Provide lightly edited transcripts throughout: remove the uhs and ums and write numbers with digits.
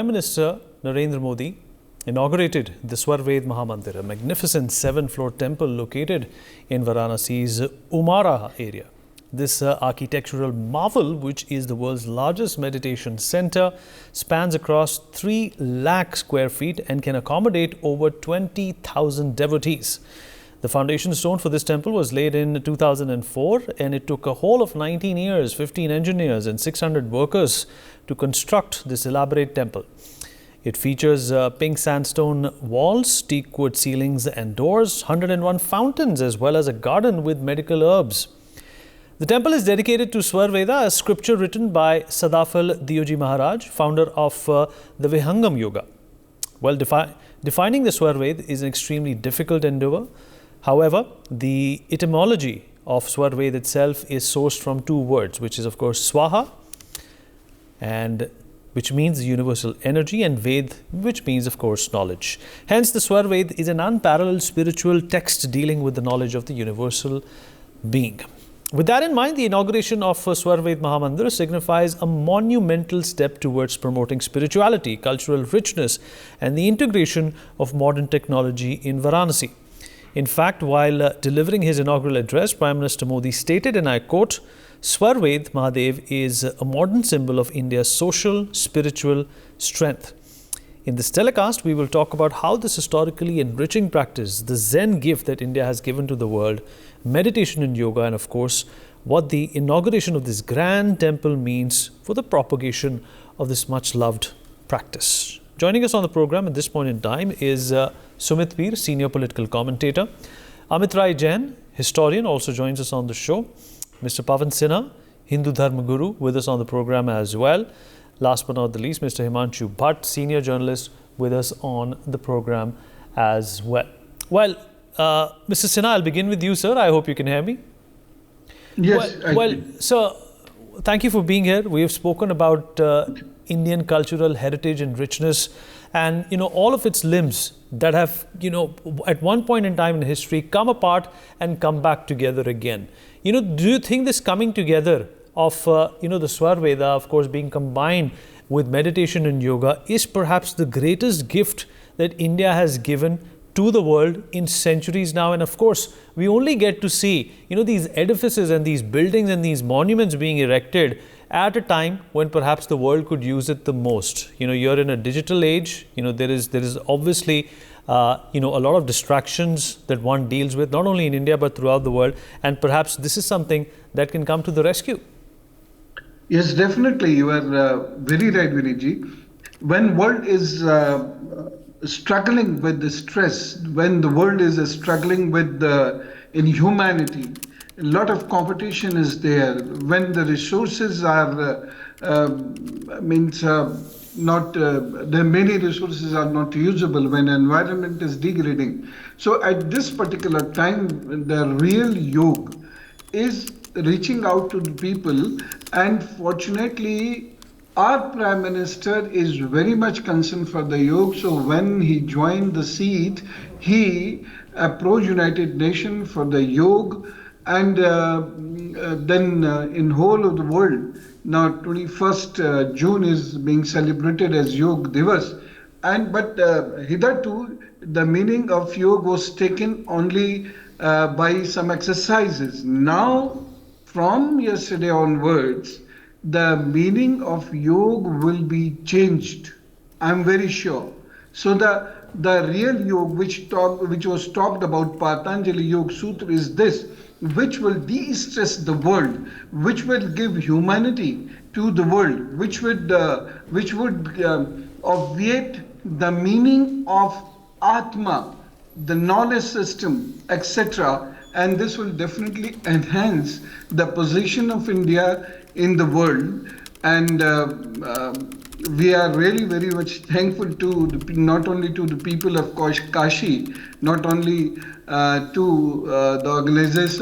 Prime Minister Narendra Modi inaugurated the Swarved Mahamandir, a magnificent 7-floor temple located in Varanasi's Umaraha area. This architectural marvel, which is the world's largest meditation center, spans across 3 lakh square feet and can accommodate over 20,000 devotees. The foundation stone for this temple was laid in 2004, and it took a whole of 19 years, 15 engineers and 600 workers to construct this elaborate temple. It features pink sandstone walls, teakwood ceilings and doors, 101 fountains, as well as a garden with medical herbs. The temple is dedicated to Swarveda, a scripture written by Sadafal Dioji Maharaj, founder of the Vihangam Yoga. Well, defining the Swarved is an extremely difficult endeavor. However, the etymology of Swarved itself is sourced from 2 words, which is of course Swaha, and which means universal energy, and Ved, which means of course knowledge. Hence, the Swarved is an unparalleled spiritual text dealing with the knowledge of the universal being. With that in mind, the inauguration of Swarved Mahamandir signifies a monumental step towards promoting spirituality, cultural richness, and the integration of modern technology in Varanasi. In fact, while delivering his inaugural address, Prime Minister Modi stated, and I quote, "Swarved Mahadev is a modern symbol of India's social, spiritual strength." In this telecast, we will talk about how this historically enriching practice, the Zen gift that India has given to the world, meditation and yoga, and of course, what the inauguration of this grand temple means for the propagation of this much loved practice. Joining us on the program at this point in time is Sumit Veer, senior political commentator. Amit Rai Jain, historian, also joins us on the show. Mr. Pavan Sinha, Hindu Dharma Guru, with us on the program as well. Last but not the least, Mr. Himanshu Bhatt, senior journalist, with us on the program as well. Well, Mr. Sinha, I'll begin with you, sir. I hope you can hear me. Yes. Well, sir, thank you for being here. We have spoken about Indian cultural heritage and richness, and all of its limbs that have at one point in time in history come apart and come back together again. Do you think this coming together of the Swarveda, of course, being combined with meditation and yoga, is perhaps the greatest gift that India has given to the world in centuries now? And of course, we only get to see these edifices and these buildings and these monuments being erected at a time when perhaps the world could use it the most. You're in a digital age. There is obviously a lot of distractions that one deals with, not only in India but throughout the world, and perhaps this is something that can come to the rescue. Yes, definitely. You are very right, Viniji. When world is struggling with the stress, when the world is struggling with the inhumanity, a lot of competition is there. When the resources are not the many resources are not usable, when environment is degrading. So at this particular time, the real yoga is reaching out to the people, and fortunately our Prime Minister is very much concerned for the yoga. So when he joined the seat, he approached United Nations for the yoga, and then in whole of the world, now 21st June is being celebrated as Yoga Divas. But hitherto, the meaning of yoga was taken only by some exercises. Now, from yesterday onwards, the meaning of yoga will be changed. I'm very sure. So the real yoga which was talked about, Patanjali Yoga Sutra, is this, which will de-stress the world, which will give humanity to the world, which would obviate the meaning of Atma, the knowledge system, etc. And this will definitely enhance the position of India in the world. And we are really very much thankful to not only to the people of Kashi, not only to the organizers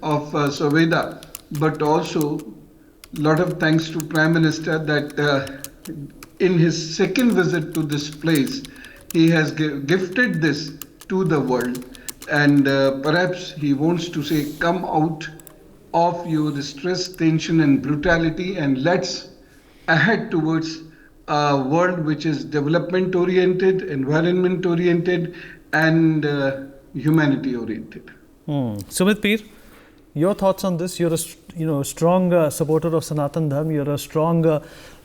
of Swarveda, but also lot of thanks to Prime Minister that in his second visit to this place, he has gifted this to the world. And perhaps he wants to say, come out of your stress, tension and brutality, and let's ahead towards a world which is development oriented, environment oriented, and humanity oriented. Sumit Peer, your thoughts on this? You're a strong supporter of Sanatan Dharma. You're a strong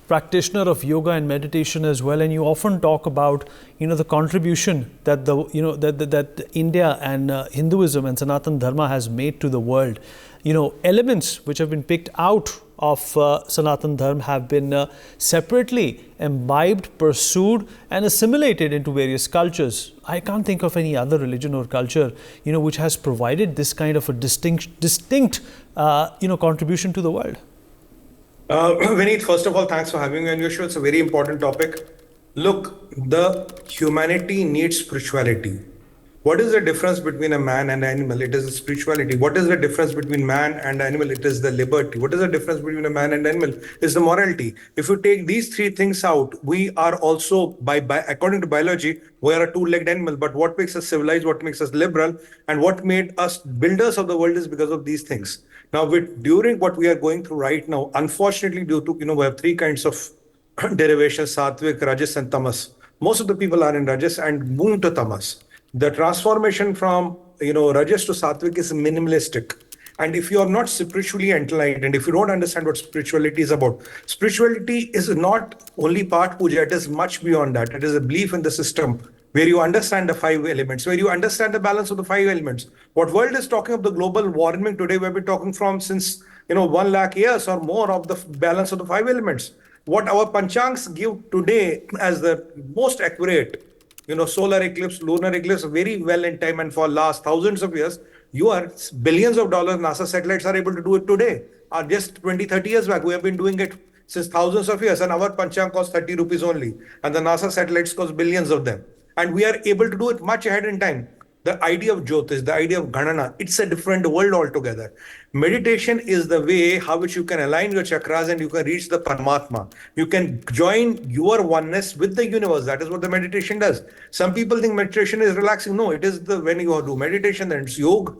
practitioner of yoga and meditation as well, and you often talk about the contribution that that India and Hinduism and Sanatan Dharma has made to the world. Elements which have been picked out of Sanatan Dharma have been separately imbibed, pursued, and assimilated into various cultures. I can't think of any other religion or culture, which has provided this kind of a distinct contribution to the world. Vineet, first of all, thanks for having me on your show. It's a very important topic. Look, the humanity needs spirituality. What is the difference between a man and an animal? It is the spirituality. What is the difference between man and animal? It is the liberty. What is the difference between a man and animal? It's the morality. If you take these three things out, we are also, according to biology, we are a two-legged animal. But what makes us civilized, what makes us liberal, and what made us builders of the world is because of these things. Now, during what we are going through right now, unfortunately, due to, we have three kinds of derivations, Sattvic, Rajas, and Tamas. Most of the people are in Rajas and move to Tamas. The transformation from Rajas to Sattvic is minimalistic. And if you are not spiritually enlightened, if you don't understand what spirituality is about, spirituality is not only part puja, it is much beyond that. It is a belief in the system where you understand the five elements, where you understand the balance of the five elements. What world is talking of the global warming today, we've been talking from since 1 lakh years or more of the balance of the five elements. What our panchangs give today as the most accurate solar eclipse, lunar eclipse, very well in time, and for last thousands of years, billions of dollars NASA satellites are able to do it today. Or just 20, 30 years back, we have been doing it since thousands of years, and our panchang costs 30 rupees only, and the NASA satellites cost billions of them. And we are able to do it much ahead in time. The idea of Jyotish, the idea of Ganana, it's a different world altogether. Meditation is the way how which you can align your chakras and you can reach the Paramatma. You can join your oneness with the universe. That is what the meditation does. Some people think meditation is relaxing. No, it is when you do meditation, then it's yoga,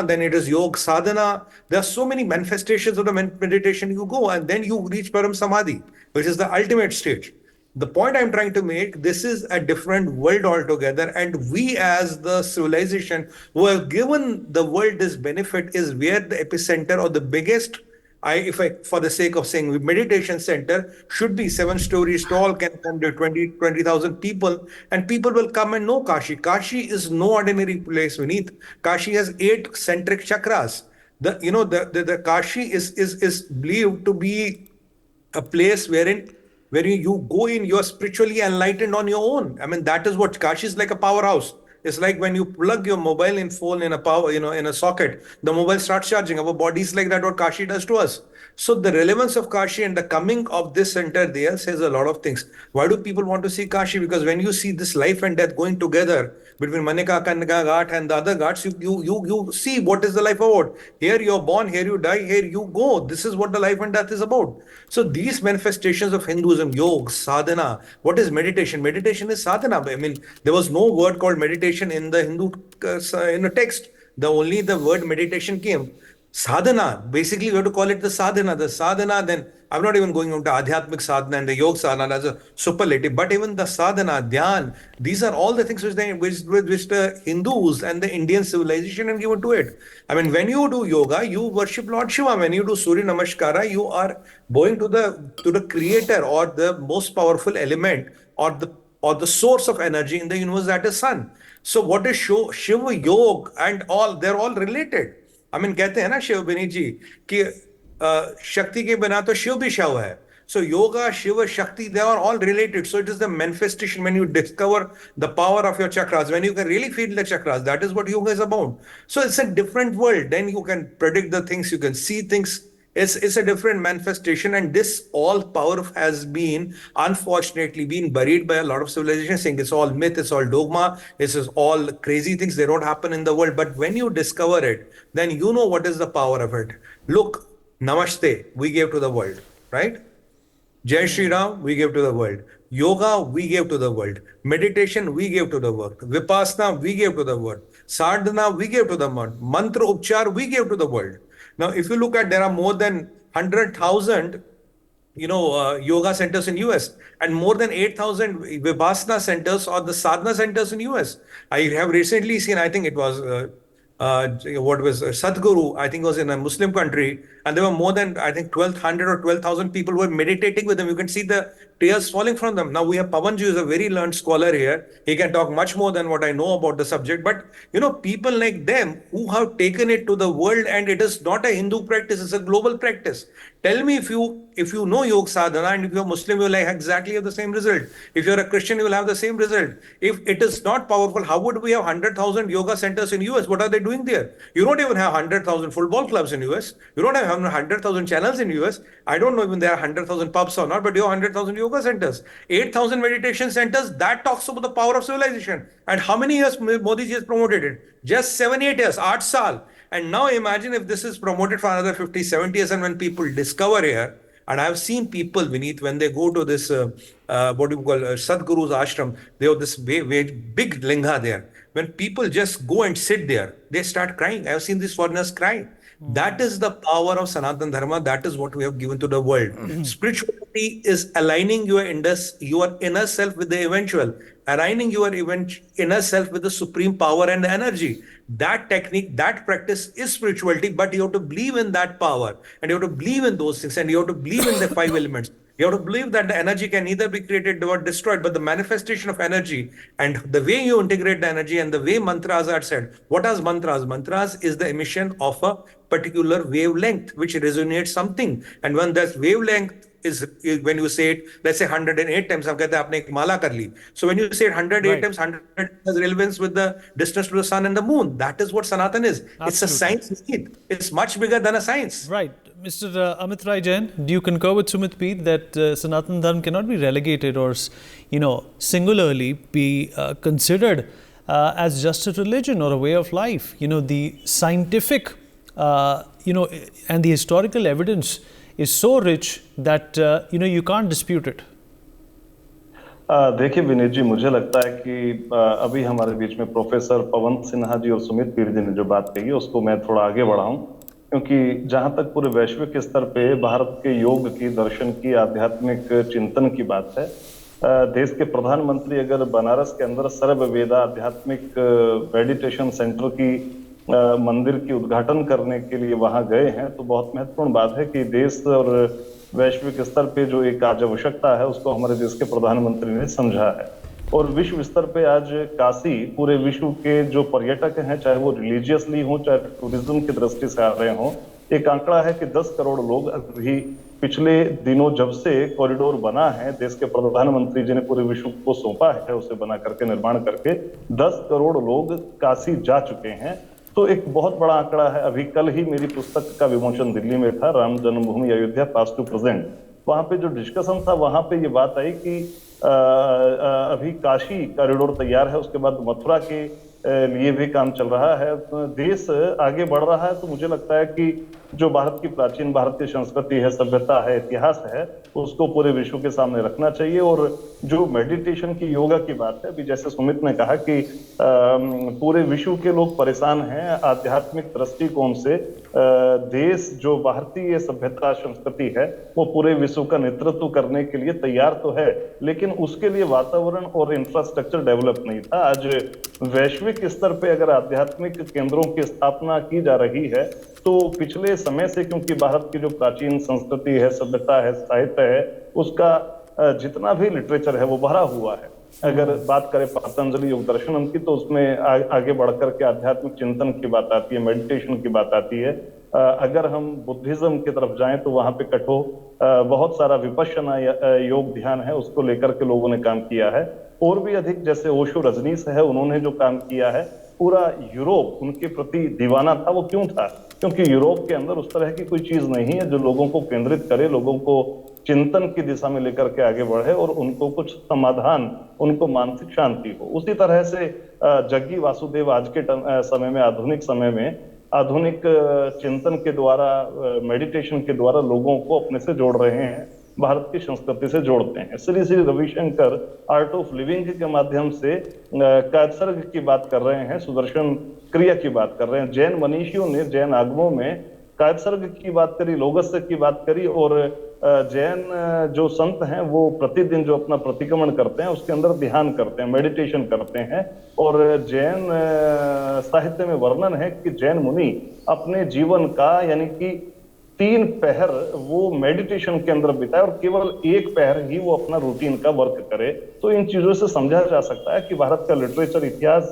then it is yoga sadhana. There are so many manifestations of the meditation you go, and then you reach Param Samadhi, which is the ultimate stage. The point I'm trying to make, this is a different world altogether, and we as the civilization who have given the world this benefit is where the epicenter or the biggest, for the sake of saying meditation center, should be 7 stories tall, can accommodate 20,000 people, and people will come and know Kashi. Kashi is no ordinary place, Vineet. Kashi has 8 centric chakras. The Kashi is believed to be a place where you go in, you are spiritually enlightened on your own. I mean, that is what Kashi is like, a powerhouse. It's like when you plug your mobile phone in a power, in a socket, the mobile starts charging. Our body is like that, what Kashi does to us. So the relevance of Kashi and the coming of this center there says a lot of things. Why do people want to see Kashi? Because when you see this life and death going together between Manika, Kanaka Ghat and the other ghats, you see what is the life about. Here you're born, here you die, here you go. This is what the life and death is about. So these manifestations of Hinduism, yoga, sadhana, what is meditation? Meditation is sadhana. I mean, there was no word called meditation in the Hindu text. The word meditation came. Sadhana, basically you have to call it the sadhana. The sadhana, then I'm not even going into adhyatmic sadhana and the yoga sadhana as a superlative, but even the sadhana, dhyan, these are all the things which the Hindus and the Indian civilization have given to it. I mean, when you do yoga, you worship Lord Shiva. When you do Surya Namaskara, you are going to the creator or the most powerful element or the source of energy in the universe, that is sun. So what is Shiva, yoga and all, they're all related. I mean, कहते हैं ना शिव विनीत जी कि शक्ति के बिना तो शिव भी शव है. So yoga, Shiva, Shakti, they are all related. So it is the manifestation when you discover the power of your chakras, when you can really feel the chakras. That is what yoga is about. So it's a different world. Then you can predict the things, you can see things. It's a different manifestation, and this all power has been, unfortunately, been buried by a lot of civilizations, saying it's all myth, it's all dogma, this is all crazy things, they don't happen in the world. But when you discover it, then you know what is the power of it. Look, Namaste, we gave to the world, right? Jai Shri Ram, we gave to the world. Yoga, we gave to the world. Meditation, we gave to the world. Vipassana, we gave to the world. Sadhana, we gave to the world. Mantra, Upchar, we gave to the world. Now, if you look at, there are more than 100,000, yoga centers in US, and more than 8,000 Vipassana centers or the sadhana centers in US. I have recently seen, I think it was what was Sadhguru, I think was in a Muslim country, and there were more than, I think, 1,200 or 12,000 people who were meditating with them. You can see the tears falling from them. Now we have Pavanji, who is a very learned scholar here. He can talk much more than what I know about the subject. But people like them who have taken it to the world, and it is not a Hindu practice; it's a global practice. Tell me, if you know yoga sadhana, and if you're Muslim, you'll exactly have the same result. If you're a Christian, you'll have the same result. If it is not powerful, how would we have 100,000 yoga centers in US? What are they doing there? You don't even have 100,000 football clubs in US. You don't have 100,000 channels in US. I don't know even there are 100,000 pubs or not, but you have 100,000 yoga centers, 8,000 meditation centers. That talks about the power of civilization. And how many years Modi ji has promoted it? Just 7-8 years, 8 saal. And now imagine if this is promoted for another 50, 70 years, and when people discover here, and I've seen people, Vineet, when they go to this, what do you call, Sadhguru's ashram, they have this big linga there. When people just go and sit there, they start crying. I've seen these foreigners crying. That is the power of Sanatana Dharma. That is what we have given to the world. Spirituality is aligning your inner self with the eventual, aligning your inner self with the supreme power and the energy. That technique, that practice is spirituality, but you have to believe in that power, and you have to believe in those things, and you have to believe in the 5 elements. You have to believe that the energy can neither be created nor destroyed, but the manifestation of energy and the way you integrate the energy and the way mantras are said. What are mantras? Mantras is the emission of a particular wavelength which resonates something. And when that wavelength is, when you say it, let's say 108 times, हम कहते हैं आपने एक माला कर ली. So when you say it 108 Right. times, 100 has relevance with the distance to the sun and the moon. That is what Sanatan is. It's a Absolutely. science. It's much bigger than a science. Right. Mr. Amit Rai Jain, do you concur with Sumit Peet that Sanatan Dharma cannot be relegated or, singularly be considered as just a religion or a way of life? The scientific, and the historical evidence is so rich that, you can't dispute it. देखिए विनीत जी, मुझे लगता है कि अभी हमारे बीच में professor पवन सिन्हा जी और सुमित पीर जी ने जो बात कही उसको मैं थोड़ा आगे बढ़ाऊं, क्योंकि जहां तक पूरे वैश्विक स्तर पे भारत के योग की, दर्शन की, आध्यात्मिक चिंतन की बात है, देश के प्रधानमंत्री अगर बनारस के अंदर सर्व वेदा आध्यात्मिक मेडिटेशन सेंटर की मंदिर की उद्घाटन करने के लिए वहां गए हैं, तो बहुत महत्वपूर्ण बात है कि देश और वैश्विक स्तर पे जो एक आज आवश्यकता है उसको हमारे देश के प्रधानमंत्री ने समझा है। और विश्व स्तर पे आज काशी पूरे विश्व के जो पर्यटक हैं, चाहे वो रिलीजियसली हो चाहे टूरिज्म की दृष्टि से आ रहे हों, एक आंकड़ा है कि 10 करोड़ लोग अभी पिछले दिनों जब से कॉरिडोर बना है, देश के प्रधानमंत्री जी ने पूरे विश्व को सौंपा है उसे बना करके, निर्माण करके, 10 करोड़ लोग काशी जा चुके हैं। तो एक बहुत बड़ा आंकड़ा है। अभी कल ही मेरी पुस्तक का विमोचन दिल्ली में था, राम जन्मभूमि अयोध्या पास्ट टू प्रेजेंट। वहां पे जो डिस्कशन था वहां पे ये बात आई कि अभी काशी कॉरिडोर तैयार है, उसके बाद मथुरा के लिए भी काम चल रहा है। देश आगे बढ़ रहा है, तो मुझे लगता है कि जो भारत की प्राचीन भारतीय संस्कृति है, सभ्यता है, इतिहास है, उसको पूरे विश्व के सामने रखना चाहिए। और जो मेडिटेशन की, योगा की बात है, अभी जैसे सुमित ने कहा कि पूरे विश्व के लोग परेशान हैं आध्यात्मिक दृष्टिकोण से। देश जो भारतीय सभ्यता संस्कृति है वो पूरे विश्व का नेतृत्व करने के लिए तैयार तो है, लेकिन उसके लिए वातावरण और इंफ्रास्ट्रक्चर डेवलप नहीं था। आज वैश्विक स्तर पे अगर आध्यात्मिक केंद्रों की स्थापना की जा रही है तो पिछले समय से, क्योंकि भारत की जो प्राचीन संस्कृति है, सभ्यता है, साहित्य है, उसका जितना भी लिटरेचर है वो भरा हुआ है। अगर बात करें पतंजलि योग दर्शनम की, तो उसमें आगे बढ़कर के आध्यात्मिक चिंतन की बात आती है, मेडिटेशन की बात आती है। अगर हम बुद्धिज्म की तरफ जाएं तो वहां पे बहुत सारा विपश्यना योग ध्यान है, उसको लेकर के लोगों ने काम किया है। और भी अधिक, जैसे ओशो रजनीश है, उन्होंने जो काम किया है, पूरा यूरोप उनके प्रति दीवाना था। वो क्यों था? क्योंकि यूरोप के अंदर उस तरह की कोई चीज नहीं है जो लोगों को केंद्रित करे, लोगों को चिंतन की दिशा में लेकर के आगे बढ़े और उनको कुछ समाधान, उनको मानसिक शांति हो। उसी तरह से जग्गी वासुदेव आज के समय में, आधुनिक समय में, आधुनिक चिंतन के द्वारा, मेडिटेशन के द्वारा लोगों को अपने से जोड़ रहे हैं, भारत की संस्कृति से जोड़ते हैं। Shri Shri Ravishankar art of living के माध्यम से कायत्सर्ग की बात कर रहे हैं, सुदर्शन क्रिया की बात कर रहे हैं। जैन मनीषियों ने जैन आगमों में कायत्सर्ग की बात करी, लोगस्य की बात करी, और जैन जो संत हैं वो प्रतिदिन जो अपना प्रतिक्रमण करते हैं उसके अंदर ध्यान करते हैं, मेडिटेशन करते हैं। और जैन साहित्य में वर्णन है कि जैन मुनि अपने जीवन का यानी कि 3 पहर वो मेडिटेशन के अंदर बिताए और केवल 1 पहर ही वो अपना रूटीन का वर्क करे। तो इन चीजों से समझा जा सकता है कि भारत का लिटरेचर इतिहास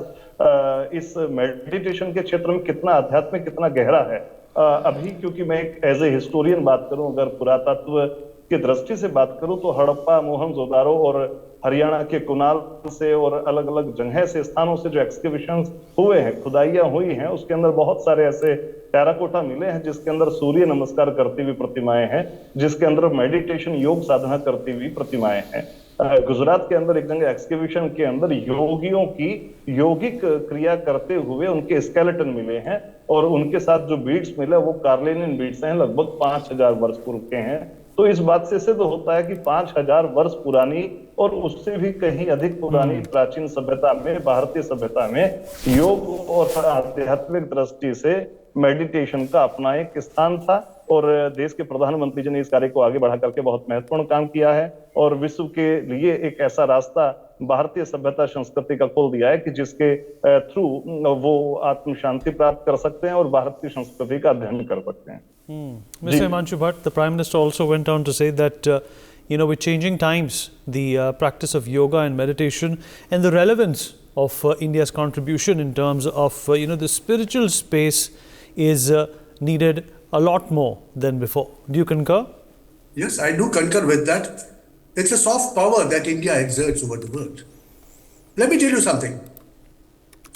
इस मेडिटेशन के क्षेत्र में कितना आध्यात्मिक, कितना गहरा है। अभी क्योंकि मैं एक एज ए हिस्टोरियन बात करूं, अगर पुरातत्व की दृष्टि से बात करूं तो हड़प्पा, मोहनजोदारो और हरियाणा के कुनाल से और अलग अलग जगह से, स्थानों से जो एक्सकैवेशंस हुए हैं, खुदाइयां हुई हैं, उसके अंदर बहुत सारे ऐसे टेराकोटा मिले हैं जिसके अंदर सूर्य नमस्कार करती हुई प्रतिमाएं हैं, जिसके अंदर मेडिटेशन, योग साधना करती हुई प्रतिमाएं हैं। गुजरात के अंदर एक जगह एक्सकैवेशन के अंदर योगियों की योगिक क्रिया करते हुए उनके स्केलेटन मिले हैं और उनके साथ जो बीड्स मिले वो कार्लिनियन बीड्स हैं, लगभग 5000 वर्ष पूर्व के हैं। तो इस बात से सिद्ध होता है कि 5000 वर्ष पुरानी और उससे भी कहीं अधिक पुरानी प्राचीन सभ्यता में, भारतीय सभ्यता में योग और आध्यात्मिक दृष्टि से मेडिटेशन का अपना एक स्थान था। और देश के प्रधानमंत्री जी ने इस कार्य को आगे बढ़ा करके बहुत महत्वपूर्ण काम किया है और विश्व के लिए एक ऐसा रास्ता भारतीय सभ्यता संस्कृति का खोल दिया है कि जिसके थ्रू वो आत्म शांति प्राप्त कर सकते हैं और भारत की संस्कृति का अध्ययन कर सकते हैं। Mr. Himanshu Bhatt, the Prime Minister also went on to say that with changing times, the practice of yoga and meditation and the relevance of India's contribution in terms of the spiritual space is needed a lot more than before. Do you concur? Yes, I do concur with that. It's a soft power that India exerts over the world. Let me tell you something.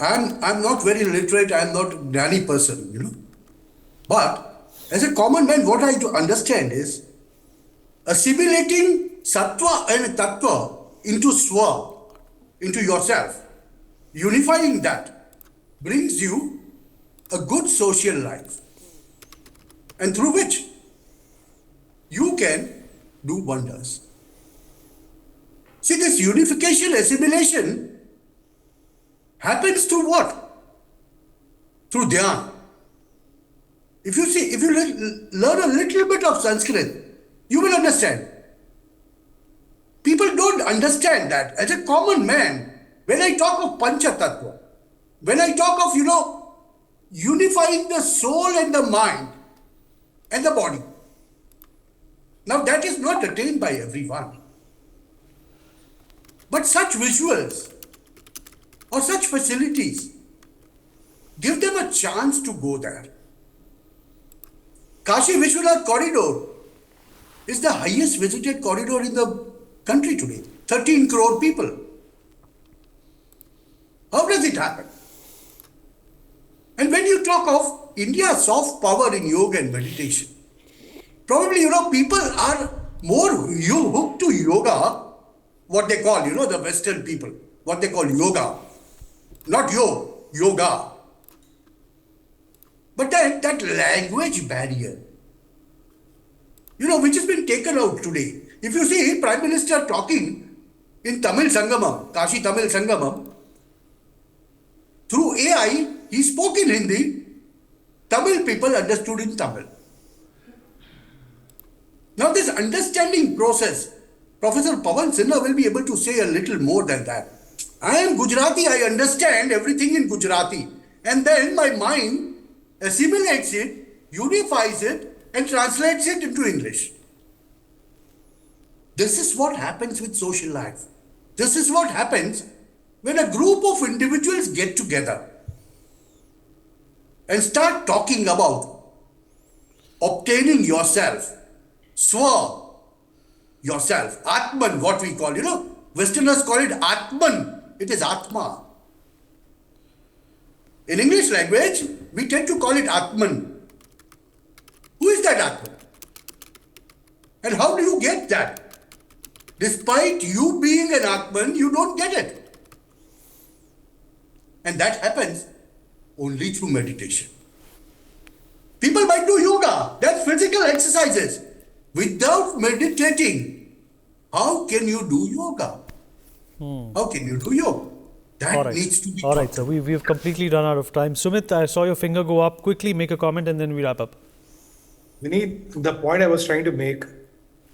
I'm not very literate, I'm not a gnani person, But as a common man, what I do understand is assimilating sattva and tattva into swa, into yourself, unifying that brings you a good social life, and through which you can do wonders. See, this unification, assimilation happens through what? Through dhyan. If you learn a little bit of Sanskrit, you will understand. People don't understand that. As a common man, when I talk of Pancha Tattva, when I talk of, unifying the soul and the mind and the body, now that is not attained by everyone. But such visuals or such facilities give them a chance to go there. Kashi Vishwanath corridor is the highest visited corridor in the country today. 13 crore people. How does it happen? And when you talk of India's soft power in yoga and meditation, probably, people are more hooked to yoga, what they call, the Western people, what they call yoga. Not yoga. But then that language barrier, which has been taken out today. If you see Prime Minister talking in Tamil Sangamam, Kashi Tamil Sangamam, through AI, he spoke in Hindi, Tamil people understood in Tamil. Now this understanding process, Professor Pawan Sinha will be able to say a little more than that. I am Gujarati, I understand everything in Gujarati. And then my mind assimilates it, unifies it, and translates it into English. This is what happens with social life. This is what happens when a group of individuals get together and start talking about obtaining yourself, swa, yourself, Atman, what we call, Westerners call it Atman, it is Atma. In English language, we tend to call it Atman. Who is that Atman? And how do you get that? Despite you being an Atman, you don't get it. And that happens only through meditation. People might do yoga, that's physical exercises. Without meditating, how can you do yoga? How can you do yoga? That needs to be All right, sir. We've completely run out of time. Sumit, I saw your finger go up. Quickly make a comment and then we wrap up. Vineet, the point I was trying to make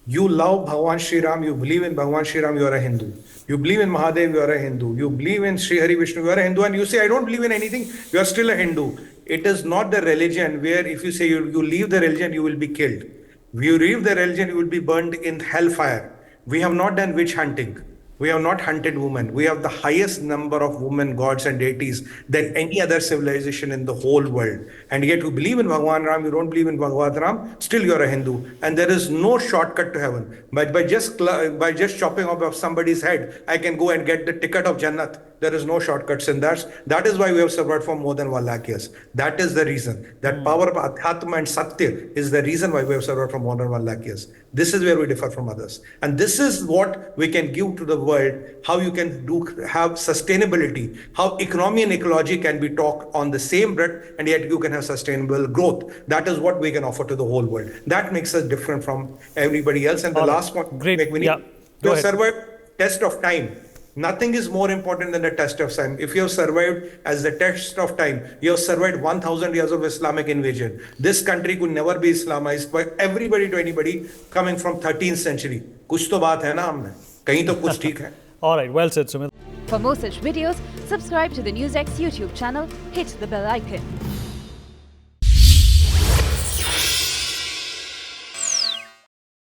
You love Bhagwan Shri Ram, you believe in Bhagwan Shri Ram, you are a Hindu. You believe in Mahadev, you are a Hindu. You believe in Sri Hari Vishnu, you are a Hindu. And you say, I don't believe in anything, you are still a Hindu. It is not the religion where if you say you leave the religion, you will be killed. If you leave the religion, you will be burned in hellfire. We have not done witch hunting. We have not hunted women. We have the highest number of women, gods and deities than any other civilization in the whole world. And yet you believe in Bhagwan Ram, you don't believe in Bhagwan Ram, still you're a Hindu. And there is no shortcut to heaven. But by just chopping off somebody's head, I can go and get the ticket of Jannat. There is no shortcuts in that. That is why we have survived for more than 1 lakh years. That is the reason. That power of Adhyatma and Satya is the reason why we have survived for more than 1 lakh years. This is where we differ from others. And this is what we can give to the world, how you can have sustainability, how economy and ecology can be talked on the same breath, and yet you can have sustainable growth. That is what we can offer to the whole world. That makes us different from everybody else. And the last point, great. We have survived test of time. Nothing is more important than the test of time. If you have survived as the test of time, you have survived 1,000 years of Islamic invasion. This country could never be Islamized by everybody to anybody coming from 13th century. कुछ तो बात है ना हम में, कहीं तो कुछ ठीक है. All right, well said, Sumit. For more such videos, subscribe to the NewsX YouTube channel, hit the bell icon.